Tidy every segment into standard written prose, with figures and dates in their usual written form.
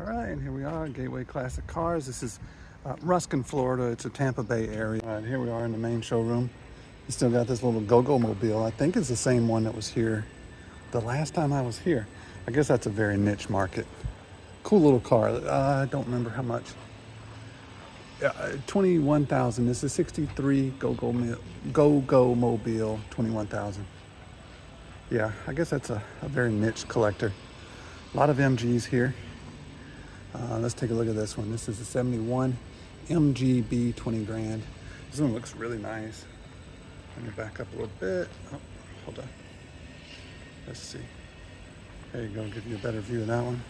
All right, and here we are, Gateway Classic Cars. This is Ruskin, Florida. It's a Tampa Bay area. All right, here we are in the main showroom. You still got this little go-go mobile. I think it's the same one that was here the last time I was here. I guess that's a very niche market. Cool little car. I don't remember how much. 21,000. This is 63 go-go mobile, 21,000. Yeah, I guess that's a very niche collector. A lot of MGs here. Let's take a look at this one. This is a 71 MGB, 20 grand. This one looks really nice. Let me back up a little bit. Oh, hold on. Let's see. There you go, give you a better view of that one.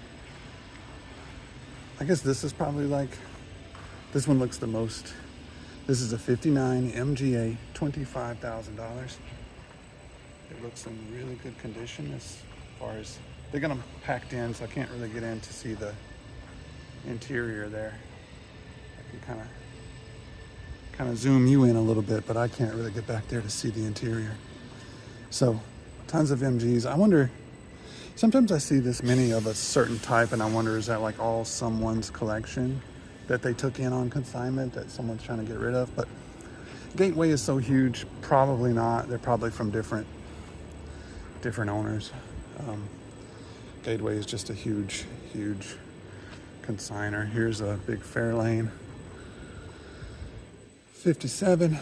I guess this is probably like, this one looks the most. This is a 59 MGA, $25,000. It looks in really good condition as far as, they're gonna packed in, so I can't really get in to see the interior there. I can kind of zoom you in a little bit, but I can't really get back there to see the interior. So tons of MGs. I wonder, sometimes I see this many of a certain type and I wonder, is that like all someone's collection that they took in on consignment that someone's trying to get rid of? But Gateway is so huge, probably not. They're probably from different owners. Gateway is just a huge consigner. Here's a big Fairlane 57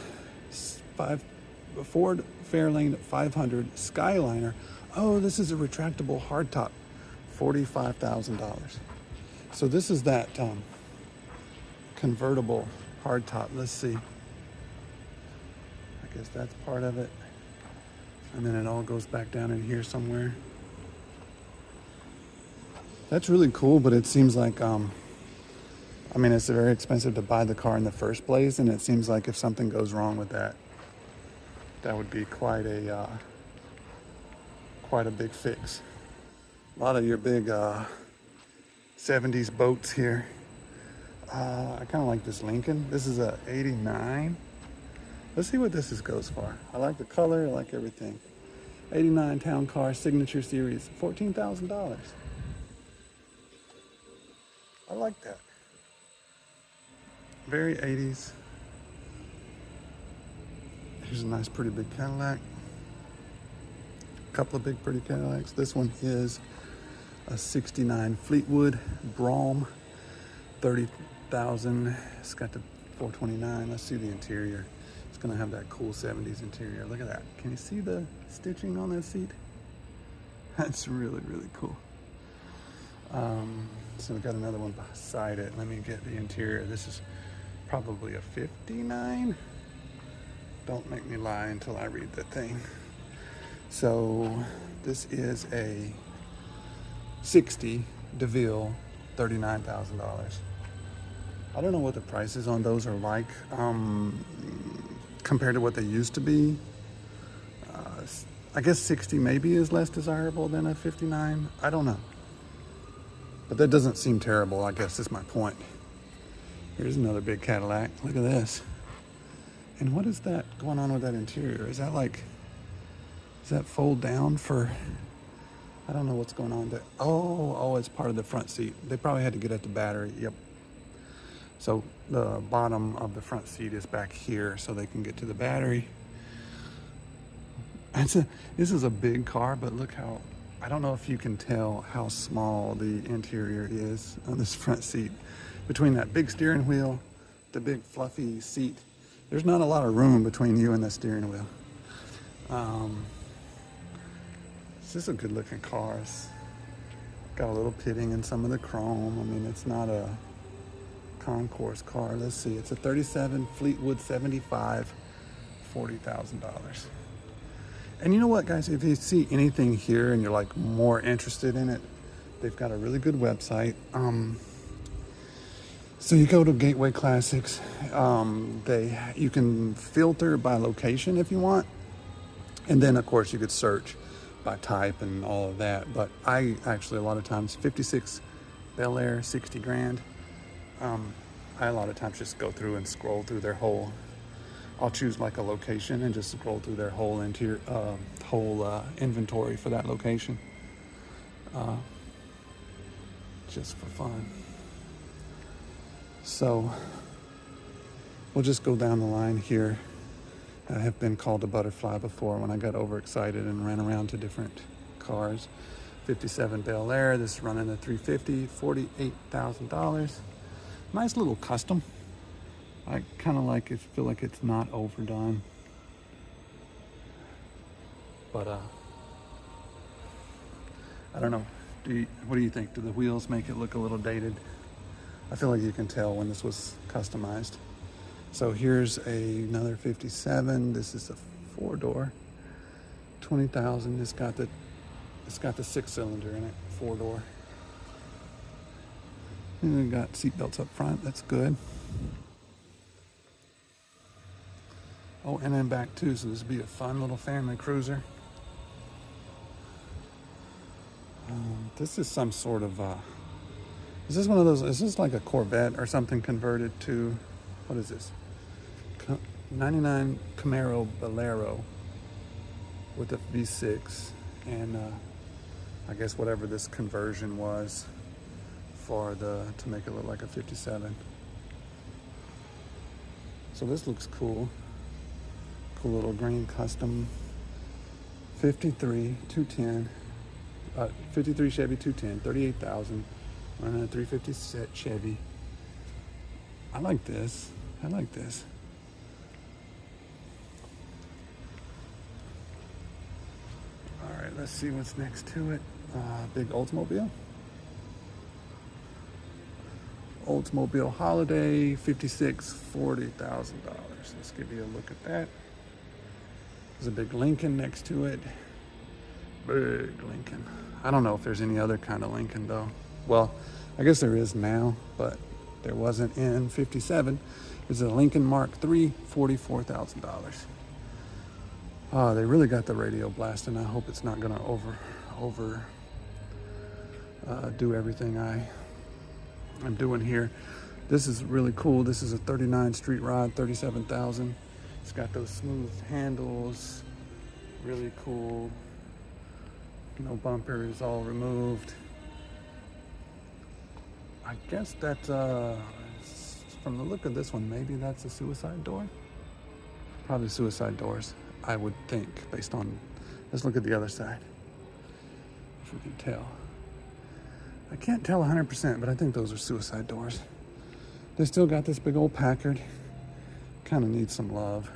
Ford Fairlane 500 Skyliner. Oh, this is a retractable hardtop, $45,000. So this is that convertible hardtop. Let's see. I guess that's part of it. And then it all goes back down in here somewhere. That's really cool, but it seems like, I mean, it's very expensive to buy the car in the first place, and it seems like if something goes wrong with that, that would be quite a big fix. A lot of your big 70s boats here. I kind of like this Lincoln. This is a 89. Let's see what this goes for. I like the color, I like everything. 89 Town Car Signature Series, $14,000. I like that. Very 80s. Here's a nice, pretty big Cadillac. A couple of big, pretty Cadillacs. This one is a 69 Fleetwood Brougham, 30,000. It's got the 429. Let's see the interior. It's gonna have that cool 70s interior. Look at that. Can you see the stitching on that seat? That's really cool. So we got another one beside it. Let me get the interior. This is probably a 59. Don't make me lie until I read the thing. So this is a 60 DeVille, $39,000. I don't know what the prices on those are like compared to what they used to be. I guess 60 maybe is less desirable than a 59. I don't know. But that doesn't seem terrible, I guess is my point. Here's another big Cadillac. Look at this. And what is that going on with that interior? Is that like, does that fold down for, I don't know what's going on there. Oh, it's part of the front seat. They probably had to get at the battery, yep. So the bottom of the front seat is back here so they can get to the battery. This is a big car, but look how, I don't know if you can tell how small the interior is on this front seat. Between that big steering wheel, the big fluffy seat, there's not a lot of room between you and the steering wheel. It's just a good looking car. It's got a little pitting in some of the chrome. I mean, it's not a concourse car. Let's see, it's a 37 Fleetwood 75, $40,000. And you know what, guys, if you see anything here and you're like more interested in it, they've got a really good website. So you go to Gateway Classics. You can filter by location if you want. And then of course you could search by type and all of that. But I actually, a lot of times, 56 Bel Air, 60 grand. I a lot of times just go through and scroll through their whole, I'll choose like a location and just scroll through their whole inventory for that location. just for fun. So we'll just go down the line here. I have been called a butterfly before when I got overexcited and ran around to different cars. 57 Bel Air, this is running a 350, $48,000. Nice little custom. I kind of like it, feel like it's not overdone. But I don't know. What do you think? Do the wheels make it look a little dated? I feel like you can tell when this was customized. So here's another 57. This is a 4-door, 20,000. It's got the 6-cylinder in it, 4-door. And we got seat belts up front. That's good. Oh, and then back too. So this would be a fun little family cruiser. This is some sort of. Is this one of those? Is this like a Corvette or something converted to? What is this? 99 Camaro Bolero with a V6 and I guess whatever this conversion was for to make it look like a 57. So this looks cool. Cool little green custom 53 210 53 Chevy 210, 38,000, running a 350 set Chevy. I like this. I like this. All right, let's see what's next to it. Big Oldsmobile. Oldsmobile Holiday, 56, $40,000. Let's give you a look at that. There's a big Lincoln next to it. Big Lincoln. I don't know if there's any other kind of Lincoln though. Well, I guess there is now, but there wasn't in 57. It's a Lincoln Mark III, $44,000. They really got the radio blasting. I hope it's not gonna do everything I'm doing here. This is really cool. This is a 39 street rod, 37,000. It's got those smooth handles, really cool. No bumpers, all removed. I guess that, from the look of this one, maybe that's a suicide door. Probably suicide doors, I would think, based on, let's look at the other side, if we can tell. I can't tell 100%, but I think those are suicide doors. They still got this big old Packard. Kind of needs some love.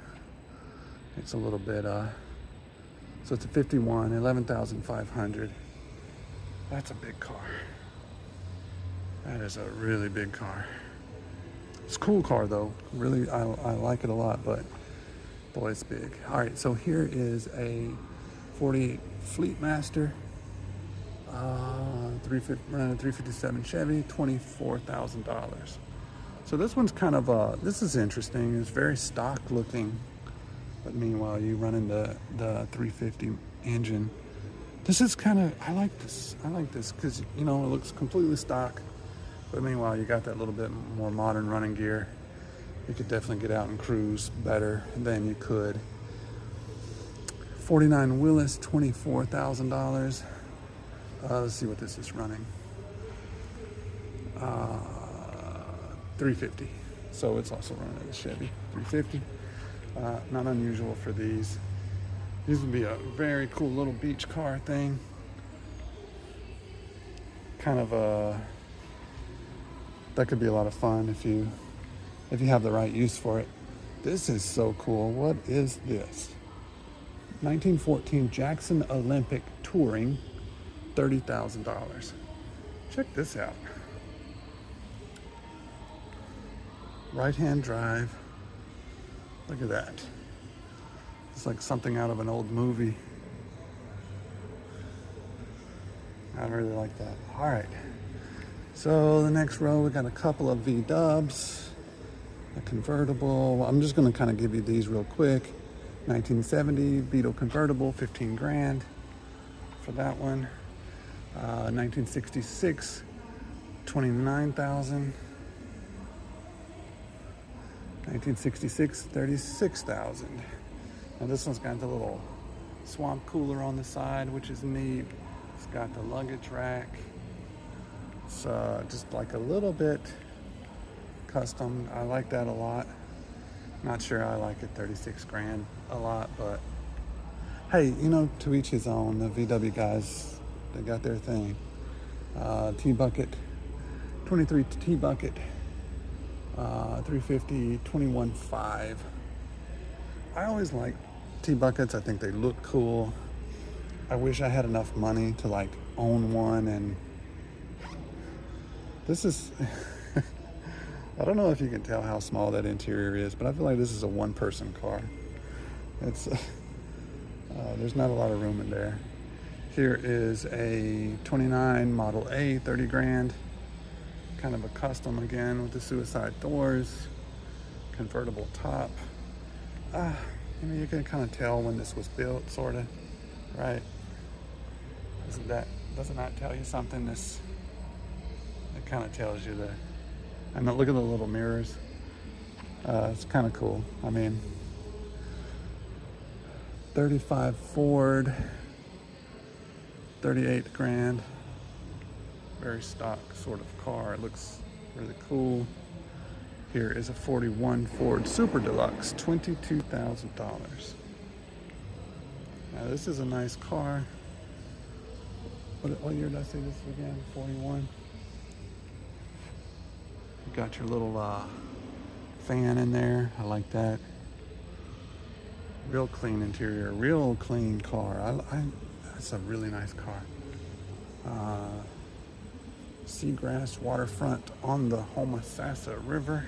It's a little bit, so it's a 51, 11,500. That's a big car. That is a really big car. It's a cool car though. Really, I like it a lot, but boy, it's big. All right, so here is a 48 Fleetmaster, 357 Chevy, $24,000. So this one's kind of, this is interesting. It's very stock looking. But meanwhile, you running the 350 engine. This is kind of, I like this. I like this because, you know, it looks completely stock. But meanwhile, you got that little bit more modern running gear. You could definitely get out and cruise better than you could. 49 Willis, $24,000. Let's see what this is running. 350. So it's also running a Chevy 350. Not unusual for these. These would be a very cool little beach car thing. Kind of that could be a lot of fun if you have the right use for it. This is so cool. What is this? 1914 Jackson Olympic Touring, $30,000. Check this out. Right-hand drive. Look at that. It's like something out of an old movie. I really like that. All right. So the next row, we got a couple of V-dubs, a convertible. I'm just gonna kind of give you these real quick. 1970 Beetle convertible, 15 grand for that one. 1966, 29,000. 1966, 36,000. Now this one's got the little swamp cooler on the side, which is neat. It's got the luggage rack. It's just like a little bit custom. I like that a lot. Not sure I like it 36 grand a lot, but hey, you know, to each his own. The VW guys, they got their thing. T-Bucket, 23 T-Bucket, 350, 21.5. I always like T-Buckets. I think they look cool. I wish I had enough money to like own one, and this is I don't know if you can tell how small that interior is, but I feel like this is a one-person car. It's there's not a lot of room in there. Here is a 29 Model A, 30 grand. Kind of a custom again with the suicide doors, convertible top. You know, you can kind of tell when this was built, sort of, right? Doesn't that tell you something? It kind of tells you and look at the little mirrors. It's kind of cool. I mean, 35 Ford, 38 grand. Very stock sort of car. It looks really cool. Here is a 41 Ford Super Deluxe, $22,000. Now this is a nice car. What year did I say this is again? 41. You got your little fan in there. I like that. Real clean interior, real clean car. That's a really nice car. Seagrass waterfront on the Homosassa River.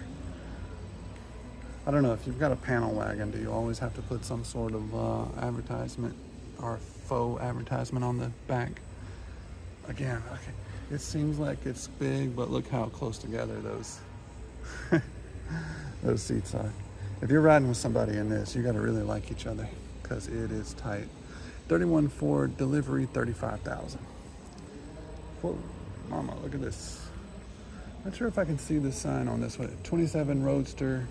I don't know, if you've got a panel wagon, do you always have to put some sort of advertisement or faux advertisement on the back? Again, okay, it seems like it's big, but look how close together those those seats are. If you're riding with somebody in this, you got to really like each other because it is tight. 31 Ford delivery, 35,000. Whoa, mama, look at this. Not sure if I can see the sign on this one. 27 Roadster,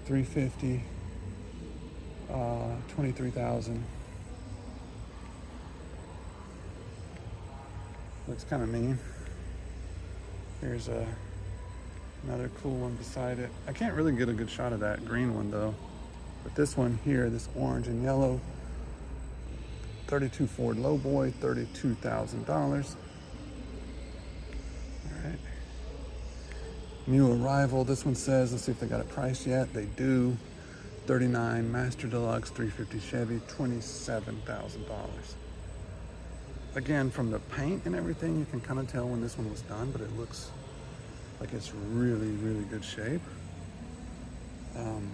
350, 23,000. Looks kind of mean. Here's another cool one beside it. I can't really get a good shot of that green one though. But this one here, this orange and yellow, 32 Ford Lowboy, $32,000. All right. New arrival. This one says, let's see if they got it priced yet. They do. 39 Master Deluxe, 350 Chevy, $27,000. Again, from the paint and everything, you can kind of tell when this one was done, but it looks like it's really, really good shape. And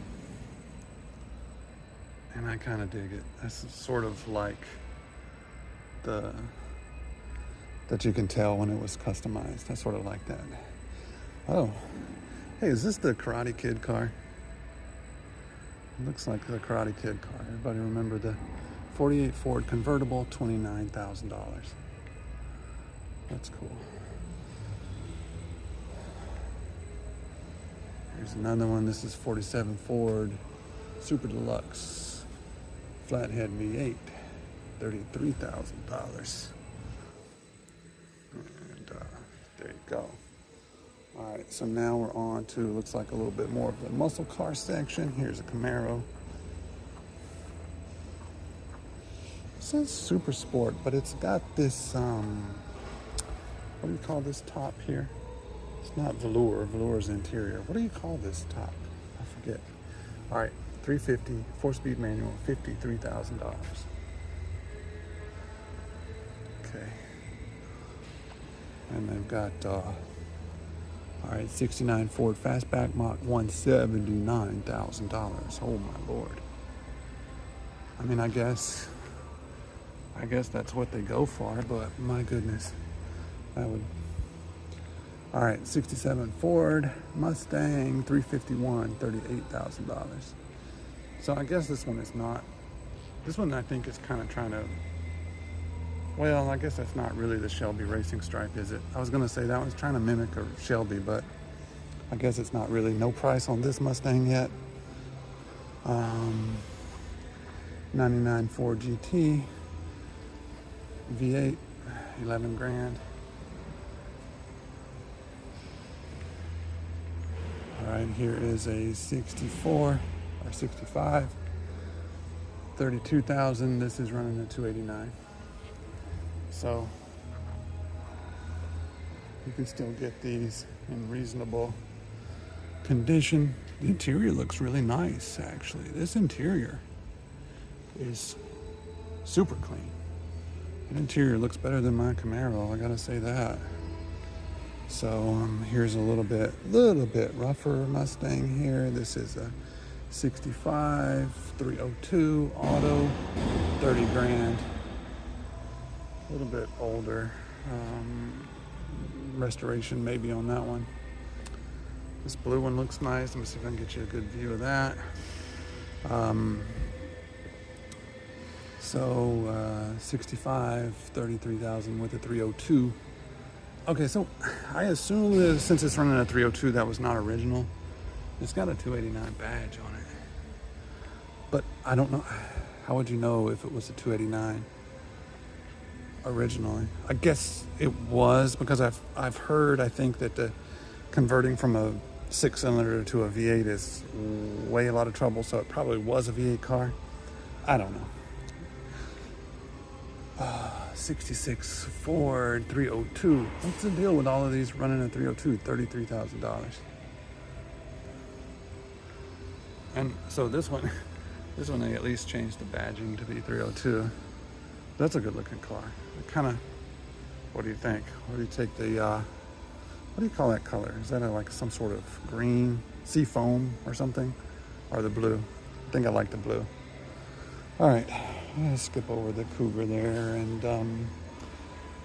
I kind of dig it. That's sort of like that you can tell when it was customized. I sort of like that. Oh, hey, is this the Karate Kid car? It looks like the Karate Kid car. Everybody remember the 48 Ford convertible, $29,000. That's cool. Here's another one. This is 47 Ford Super Deluxe flathead V8, $33,000. And there you go. All right, so now we're on to, looks like a little bit more of the muscle car section. Here's a Camaro. It says Super Sport, but it's got this, what do you call this top here? It's not velour. Velour is interior. What do you call this top? I forget. All right, 350, 4-speed manual, $53,000. Okay. And they've got, all right, 69 Ford Fastback Mach 1, $79,000. Oh my Lord. I mean, I guess that's what they go for, but my goodness, that would. All right, 67 Ford Mustang 351, $38,000. So I guess this one is not. This one I think is kind of trying to. Well, I guess that's not really the Shelby racing stripe, is it? I was gonna say that one's trying to mimic a Shelby, but I guess it's not really. No price on this Mustang yet. 99 Ford GT V8, 11 grand. All right, here is a 64 or 65, 32,000. This is running at 289. So you can still get these in reasonable condition. The interior looks really nice, actually. This interior is super clean. The interior looks better than my Camaro, I gotta say that. So here's a little bit rougher Mustang here. This is a 65 302 auto, 30 grand. A little bit older. Restoration maybe on that one. This blue one looks nice. Let me see if I can get you a good view of that. So 65, 33,000 with a 302. Okay, so I assume that since it's running a 302, that was not original. It's got a 289 badge on it. But I don't know. How would you know if it was a 289 originally? I guess it was, because I've heard, I think that the converting from a 6-cylinder to a V8 is way a lot of trouble, so it probably was a V8 car. I don't know. 66 Ford 302. What's the deal with all of these running a 302? $33,000. And so this one they at least changed the badging to be 302. That's a good looking car. Kind of, what do you think? What do you take the, what do you call that color? Is that like some sort of green, sea foam or something? Or the blue? I think I like the blue. All right, let's skip over the Cougar there and the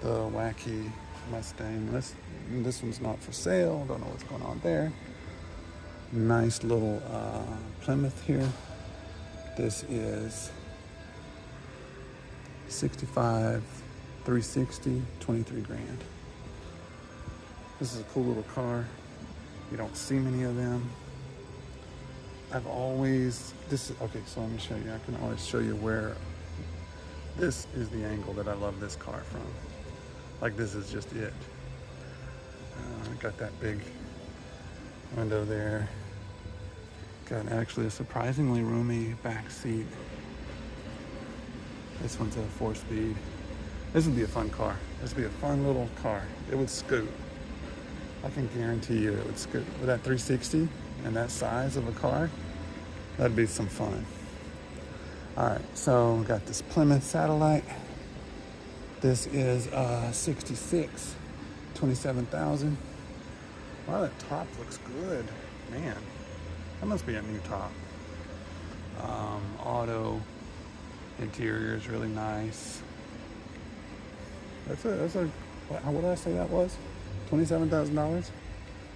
wacky Mustang. This one's not for sale. Don't know what's going on there. Nice little Plymouth here. This is 65 360, 23 grand. This is a cool little car. You don't see many of them. Okay, so let me show you. I can always show you where, this is the angle that I love this car from. Like, this is just it. Got that big window there. Got actually a surprisingly roomy back seat. This one's a 4-speed. This would be a fun car. This would be a fun little car. It would scoot. I can guarantee you it would scoot. With that 360 and that size of a car, that'd be some fun. All right, so we got this Plymouth Satellite. This is 66, 27,000. Wow, that top looks good. Man, that must be a new top. Auto. Interior is really nice. That's a what did I say that was? $27,000?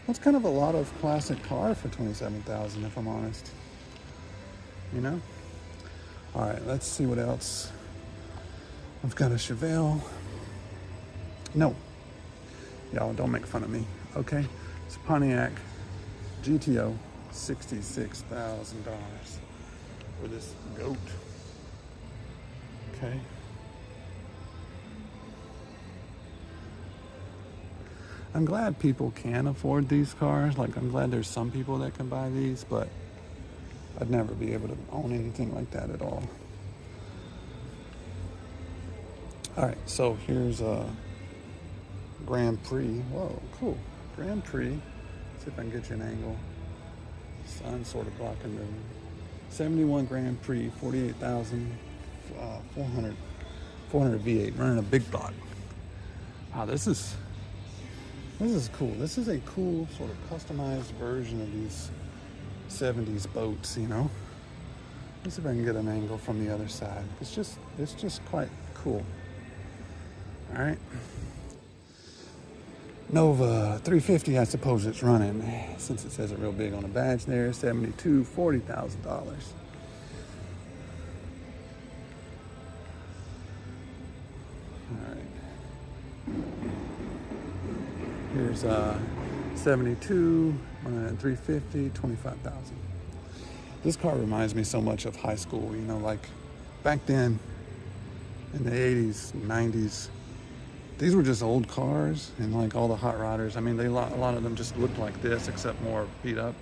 That's kind of a lot of classic car for $27,000, if I'm honest. You know? All right, let's see what else. I've got a Chevelle. No. Y'all don't make fun of me, okay? It's a Pontiac GTO, $66,000 for this goat. Okay. I'm glad people can afford these cars. Like, I'm glad there's some people that can buy these, but I'd never be able to own anything like that at all. All right, so here's a Grand Prix. Whoa, cool. Grand Prix. Let's see if I can get you an angle. Sun's sort of blocking the 71 Grand Prix, 48,000. 400 V8 running a big block. Wow, this is cool. This is a cool sort of customized version of these 70s boats, you know. Let's see if I can get an angle from the other side. It's just quite cool. All right. Nova 350, I suppose it's running, since it says it real big on the badge there. 72, $40,000. Here's 72, 350, 25,000. This car reminds me so much of high school, you know, like back then in the 80s, 90s, these were just old cars, and like all the hot rodders, I mean, a lot of them just looked like this, except more beat up.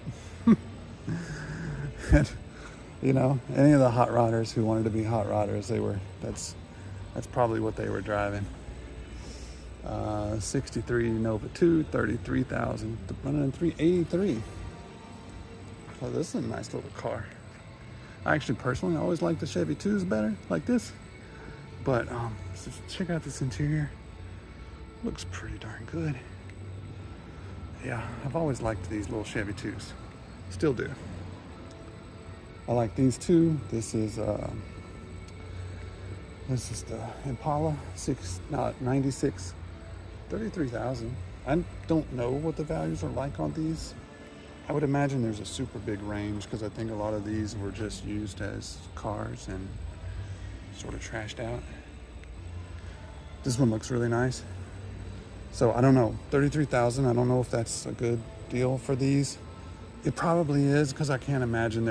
And, you know, any of the hot rodders who wanted to be hot rodders, that's probably what they were driving. 63 Nova 2, 33,000, running in 383. Oh, this is a nice little car. I actually personally always like the Chevy 2s better, like this. But so check out this interior. Looks pretty darn good. Yeah, I've always liked these little Chevy 2s. Still do. I like these two. This is the Impala 96, 33,000. I don't know what the values are like on these. I would imagine there's a super big range because I think a lot of these were just used as cars and sort of trashed out. This one looks really nice. So I don't know, 33,000. I don't know if that's a good deal for these. It probably is because I can't imagine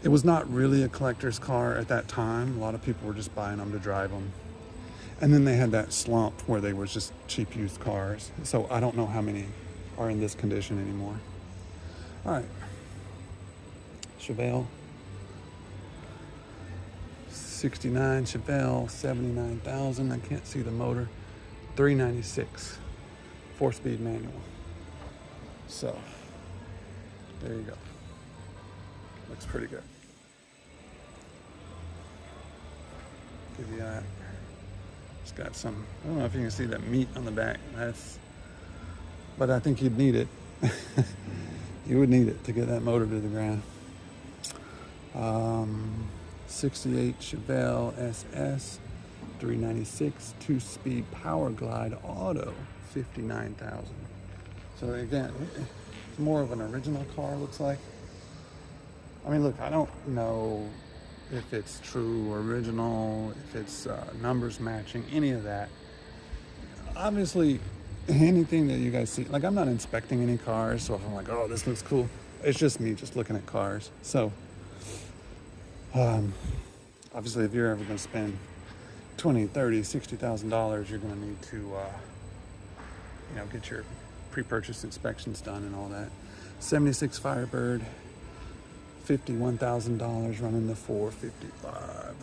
it was not really a collector's car at that time. A lot of people were just buying them to drive them. And then they had that slump where they were just cheap used cars. So I don't know how many are in this condition anymore. All right. Chevelle. 69 Chevelle, 79,000. I can't see the motor. 396. 4-speed manual. So, there you go. Looks pretty good. Give you that. It's got some, I don't know if you can see that meat on the back. But I think you'd need it. You would need it to get that motor to the ground. 68 Chevelle SS, 396, 2-speed Power Glide Auto, 59,000. So again, it's more of an original car, looks like. I mean, look, I don't know if it's true original, if it's numbers matching, any of that. Obviously, anything that you guys see, like I'm not inspecting any cars, so if I'm like, oh, this looks cool, it's just me just looking at cars. So, obviously, if you're ever going to spend $20,000, $30,000, $60,000, you're going to need to, get your pre-purchase inspections done and all that. 76 Firebird, $51,000, running the 455.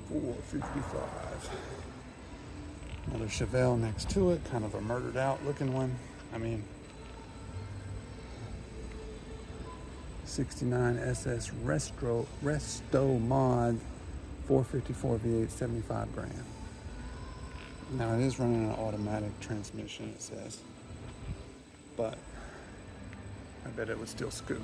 455. Another Chevelle next to it, kind of a murdered out looking one. I mean, 69 SS Resto Mod, 454 V8, 75 grand. Now it is running an automatic transmission, it says, but I bet it would still scoot.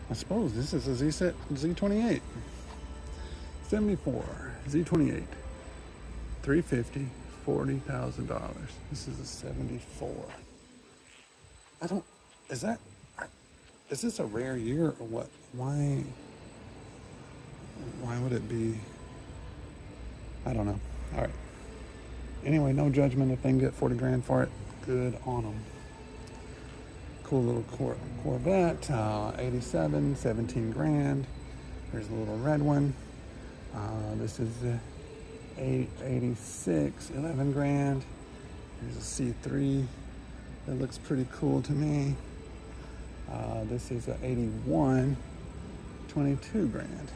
I suppose this is a Z28. 74 Z28. 350, $40,000. This is a 74. Is this a rare year or what? Why would it be? I don't know. All right. Anyway, no judgment. If they can get 40 grand for it, good on them. Cool little Corvette, 87, 17 grand. There's a little red one. This is a 86, 11 grand. There's a C3 that looks pretty cool to me. This is a 81, 22 grand.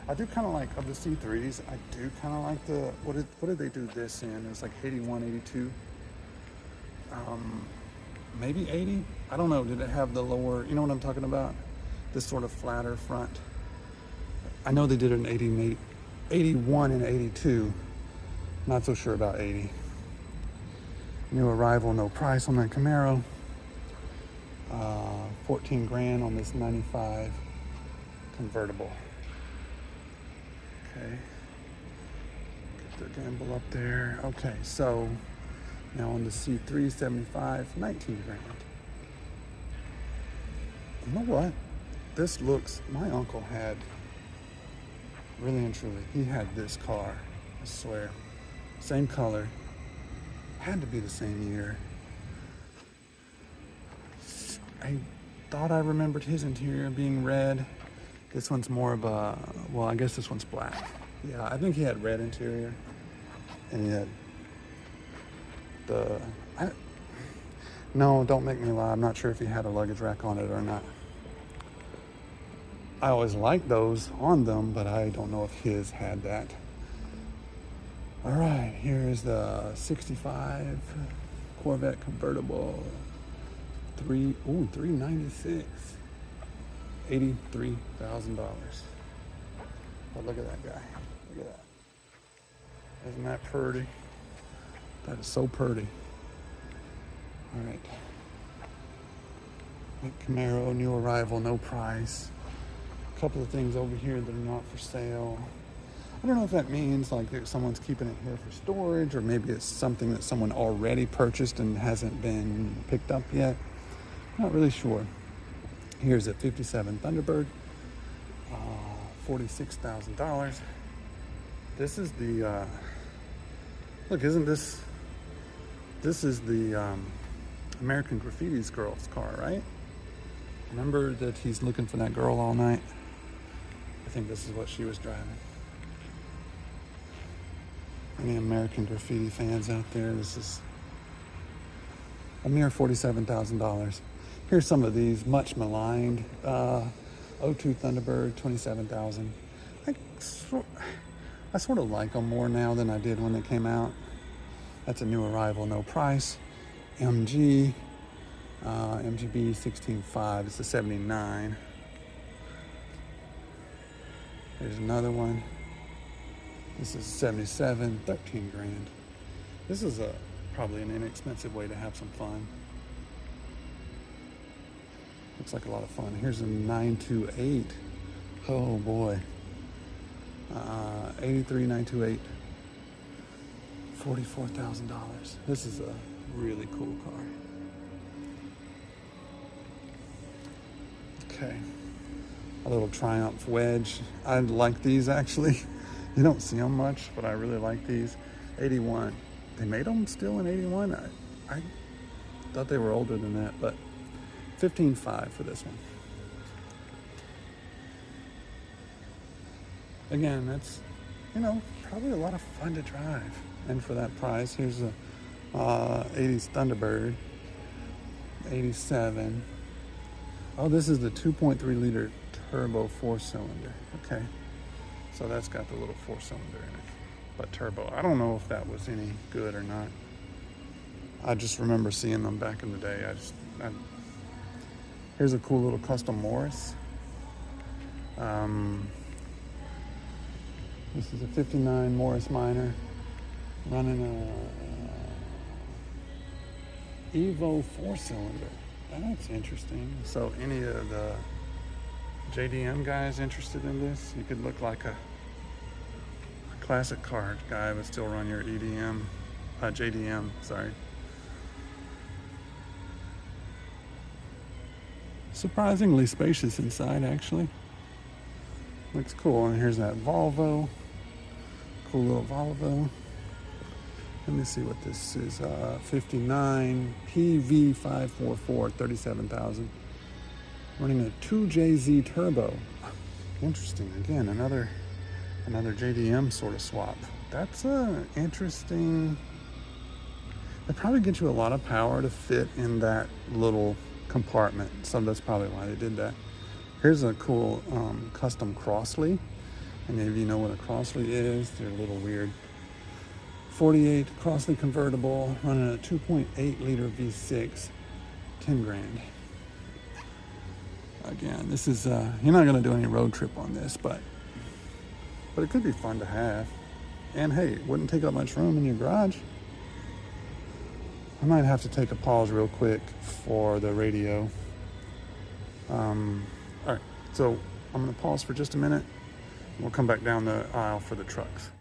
I do kind of like, of the C3s, I do kind of like the, what did they do this in? It was like 81, 82. Maybe 80? I don't know. Did it have the lower, you know what I'm talking about? This sort of flatter front. I know they did it in 88, 81 and 82. Not so sure about 80. New arrival, no price on that Camaro. 14 grand on this 95 convertible. Okay. Get the gamble up there. Okay, so now on the C3 75, 19 grand. You know what? This looks, my uncle had, really and truly, he had this car, I swear. Same color. Had to be the same year. I thought I remembered his interior being red. This one's more of a, well, I guess this one's black. Yeah, I think he had red interior. And he had no, don't make me lie. I'm not sure if he had a luggage rack on it or not. I always liked those on them, but I don't know if his had that. All right, here's the 65 Corvette convertible. $396. $83,000. But look at that guy. Look at that. Isn't that pretty? That is so pretty. All right. Camaro, new arrival, no price. A couple of things over here that are not for sale. I don't know if that means like someone's keeping it here for storage, or maybe it's something that someone already purchased and hasn't been picked up yet. Not really sure. Here's a 57 Thunderbird, $46,000. This is the, look, isn't this is the American Graffiti's girl's car, right? Remember that he's looking for that girl all night? I think this is what she was driving. Any American Graffiti fans out there, this is a mere $47,000. Here's some of these much maligned. 02 Thunderbird, $27,000. I sort of like them more now than I did when they came out. That's a new arrival, no price. MGB 16.5, it's a 79. There's another one. This is 77, 13 grand. This is probably an inexpensive way to have some fun. Looks like a lot of fun. Here's a 928. Oh boy. 83 928. $44,000. This is a really cool car. Okay. A little Triumph Wedge. I like these actually. You don't see them much, but I really like these. 81. They made them still in 81? I thought they were older than that, but $15,500 for this one. Again, that's, probably a lot of fun to drive. And for that price, here's a 80s Thunderbird, 87. Oh, this is the 2.3 liter turbo 4-cylinder. Okay. So that's got the little 4-cylinder in it, but turbo. I don't know if that was any good or not. I just remember seeing them back in the day. Here's a cool little custom Morris. This is a 59 Morris Minor running a Evo 4-cylinder. That's interesting. So any of the JDM guys interested in this? You could look like a classic car guy, but still run your JDM, sorry. Surprisingly spacious inside, actually. Looks cool. And here's that Volvo. Cool little Volvo. Let me see what this is. 59 PV544, $37,000. Running a 2JZ turbo. Interesting. Again, another JDM sort of swap. That's interesting. They probably get you a lot of power to fit in that little compartment, so that's probably why they did that. Here's a cool custom Crossley. And maybe you know what a Crossley is. They're a little weird. 48 Crossley convertible running a 2.8 liter V6, 10 grand. Again, this is, you're not gonna do any road trip on this, but it could be fun to have. And hey, it wouldn't take up much room in your garage. I might have to take a pause real quick for the radio. All right, so I'm gonna pause for just a minute. We'll come back down the aisle for the trucks.